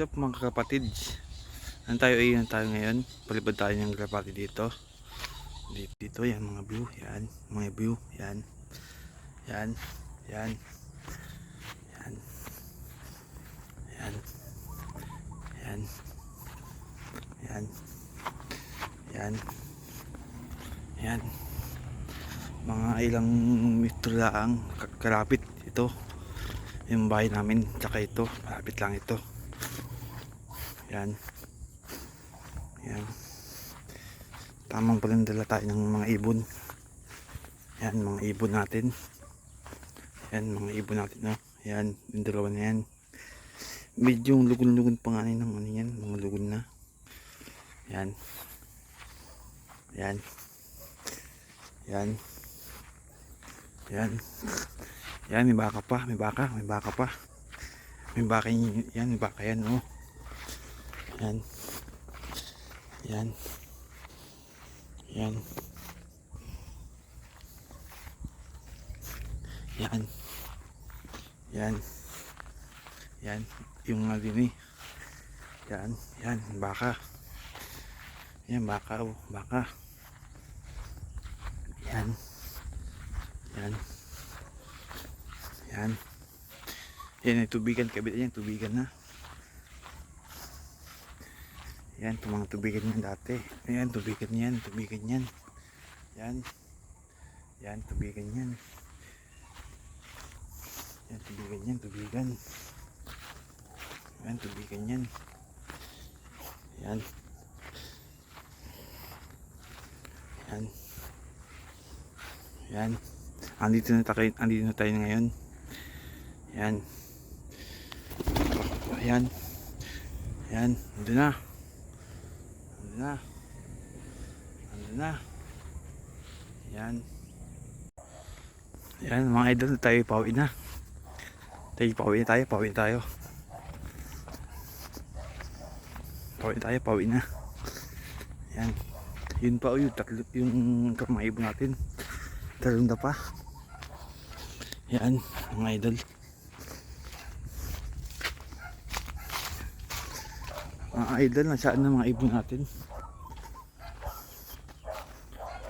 What's up mga kapatid? Ayun tayo ngayon. Palipad tayo ng kapatid dito. Dito yan mga view. Yan. Mga view. Yan. Yan. Yan. Yan. Yan. Yan. Yan. Yan. Yan. Mga ilang metro lang kalapit ito. Yung bahay namin. Tsaka ito. Malapit lang ito. Yan. Yan. Tamang palandala tayo ng mga ibon. Yan, mga ibon natin. Yan, mga ibon natin, no? Yan, yung dalawa na yan. Medyo lugon-lugon pa nga ng ano yan, mga lugon na. Yan. Yan. Yan. Yan. Yan, may baka pa, may baka pa. May baka yan, may baka yan, oh. Yan. Yan. Yan. Yan. Yan. Yan. Yung nga din eh. Yan. Yan. Baka. Yan. Baka. Oh. Baka. Yan. Yan. Yan. Yan. Yung tubigan. Kabit yan. Tubigan na. Yan. Itong mga tubigan yan dati. Yan. Tubigan yan. Tubigan yan. Yan. Yan. Tubigan yan. Yan. Tubigan yan. Tubigan. Yan. Tubigan yan. Yan. Yan. Yan. Andito na tayo ngayon. Yan. Yan. Yan. Ando na. Ando na. Ando na. Yan. Yan mga idol, tayo pauwi na. Pauwi tayo. Pauwi na. Yan. Yun pa yung tatlo, yung mga ibon natin. Talunda pa. Yan, mga idol. Mga idol, nasaan na mga ibon natin?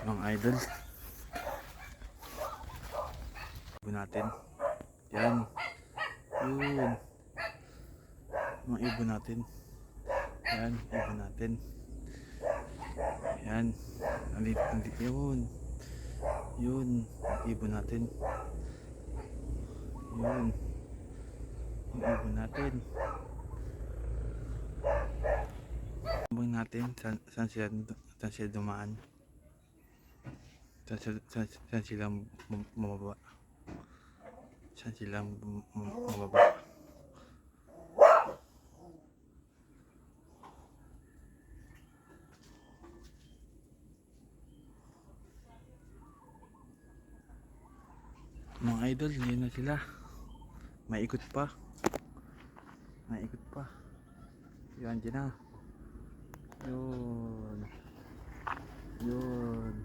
Mga idol. Ibon natin. Yan. Yun. Mga ibon natin. Yan, ibon natin. Yan. Andito yun. Yun, ibon natin. Yun. Yung ibon natin. Ibon natin, saan sila dumaan? Saan sila mababa? Saan sila mababa? Mga idol, yun na sila. Maikot pa. Yan, dyan na. Yun. Yun.